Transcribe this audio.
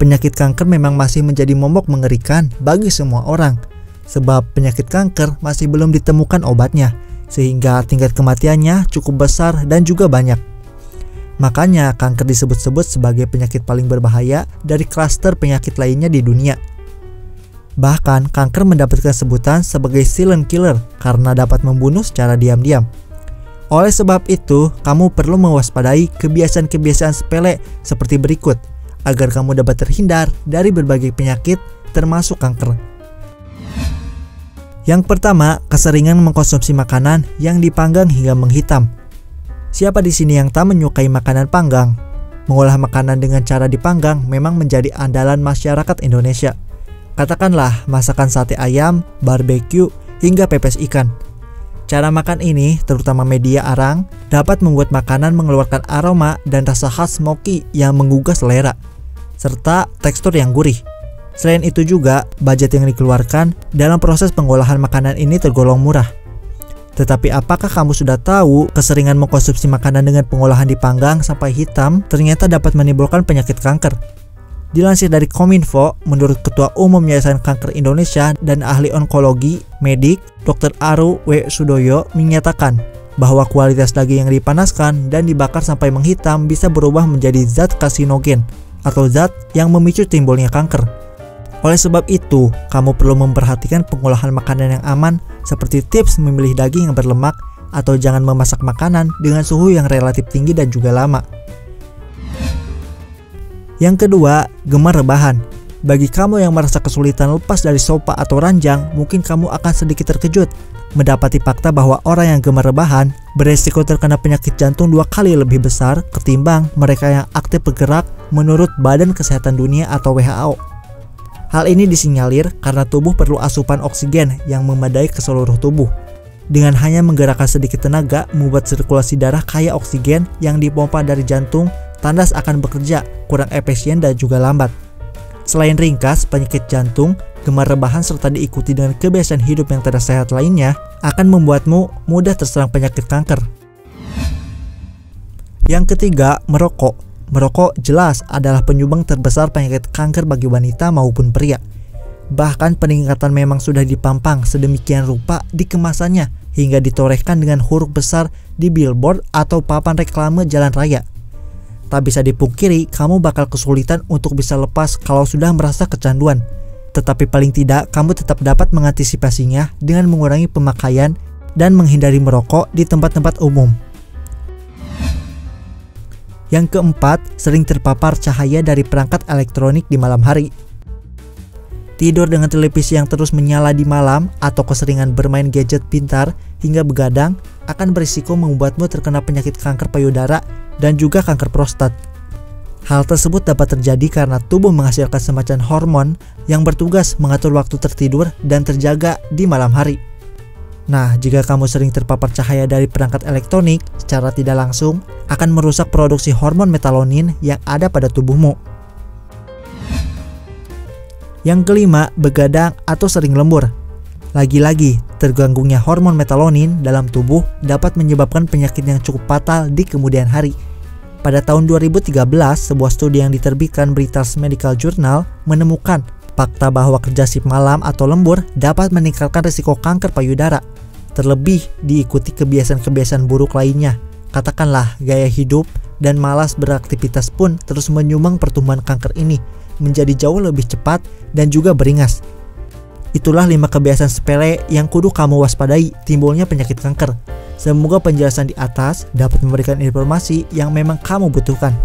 penyakit kanker memang masih menjadi momok mengerikan bagi semua orang. Sebab penyakit kanker masih belum ditemukan obatnya, sehingga tingkat kematiannya cukup besar dan juga banyak. Makanya kanker disebut-sebut sebagai penyakit paling berbahaya dari klaster penyakit lainnya di dunia. Bahkan kanker mendapatkan sebutan sebagai silent killer karena dapat membunuh secara diam-diam. Oleh sebab itu, kamu perlu mewaspadai kebiasaan-kebiasaan sepele seperti berikut agar kamu dapat terhindar dari berbagai penyakit termasuk kanker. Yang pertama, keseringan mengkonsumsi makanan yang dipanggang hingga menghitam. Siapa di sini yang tak menyukai makanan panggang? Mengolah makanan dengan cara dipanggang memang menjadi andalan masyarakat Indonesia. Katakanlah masakan sate ayam, barbeque, hingga pepes ikan. Cara makan ini, terutama media arang, dapat membuat makanan mengeluarkan aroma dan rasa khas smoky yang menggugah selera, serta tekstur yang gurih. Selain itu juga, budget yang dikeluarkan dalam proses pengolahan makanan ini tergolong murah. Tetapi apakah kamu sudah tahu keseringan mengkonsumsi makanan dengan pengolahan dipanggang sampai hitam ternyata dapat menimbulkan penyakit kanker? Dilansir dari Kominfo, menurut Ketua Umum Yayasan Kanker Indonesia dan ahli onkologi medik, Dr. Aru W. Sudoyo menyatakan bahwa kualitas daging yang dipanaskan dan dibakar sampai menghitam bisa berubah menjadi zat karsinogen atau zat yang memicu timbulnya kanker. Oleh sebab itu, kamu perlu memperhatikan pengolahan makanan yang aman seperti tips memilih daging yang berlemak atau jangan memasak makanan dengan suhu yang relatif tinggi dan juga lama. Yang kedua, gemar rebahan. Bagi kamu yang merasa kesulitan lepas dari sofa atau ranjang, mungkin kamu akan sedikit terkejut mendapati fakta bahwa orang yang gemar rebahan beresiko terkena penyakit jantung 2 kali lebih besar ketimbang mereka yang aktif bergerak menurut Badan Kesehatan Dunia atau WHO. Hal ini disinyalir karena tubuh perlu asupan oksigen yang memadai ke seluruh tubuh. Dengan hanya menggerakkan sedikit tenaga, membuat sirkulasi darah kaya oksigen yang dipompa dari jantung, tandas akan bekerja kurang efisien dan juga lambat. Selain ringkas, penyakit jantung, gemar rebahan serta diikuti dengan kebiasaan hidup yang tidak sehat lainnya akan membuatmu mudah terserang penyakit kanker. Yang ketiga, merokok. Merokok jelas adalah penyumbang terbesar penyakit kanker bagi wanita maupun pria. Bahkan peningkatan memang sudah dipampang sedemikian rupa di kemasannya hingga ditorehkan dengan huruf besar di billboard atau papan reklame jalan raya. Tak bisa dipungkiri, kamu bakal kesulitan untuk bisa lepas kalau sudah merasa kecanduan. Tetapi paling tidak, kamu tetap dapat mengantisipasinya dengan mengurangi pemakaian dan menghindari merokok di tempat-tempat umum. Yang keempat, sering terpapar cahaya dari perangkat elektronik di malam hari. Tidur dengan televisi yang terus menyala di malam atau keseringan bermain gadget pintar hingga begadang akan berisiko membuatmu terkena penyakit kanker payudara dan juga kanker prostat. Hal tersebut dapat terjadi karena tubuh menghasilkan semacam hormon yang bertugas mengatur waktu tertidur dan terjaga di malam hari. Nah, jika kamu sering terpapar cahaya dari perangkat elektronik, secara tidak langsung akan merusak produksi hormon metalonin yang ada pada tubuhmu. Yang kelima, begadang atau sering lembur. Lagi-lagi, terganggunya hormon metalonin dalam tubuh dapat menyebabkan penyakit yang cukup fatal di kemudian hari. Pada tahun 2013, sebuah studi yang diterbitkan British Medical Journal menemukan fakta bahwa kerja shift malam atau lembur dapat meningkatkan risiko kanker payudara. Terlebih diikuti kebiasaan-kebiasaan buruk lainnya. Katakanlah gaya hidup dan malas beraktivitas pun terus menyumbang pertumbuhan kanker ini menjadi jauh lebih cepat dan juga beringas. Itulah 5 kebiasaan sepele yang kudu kamu waspadai timbulnya penyakit kanker. Semoga penjelasan di atas dapat memberikan informasi yang memang kamu butuhkan.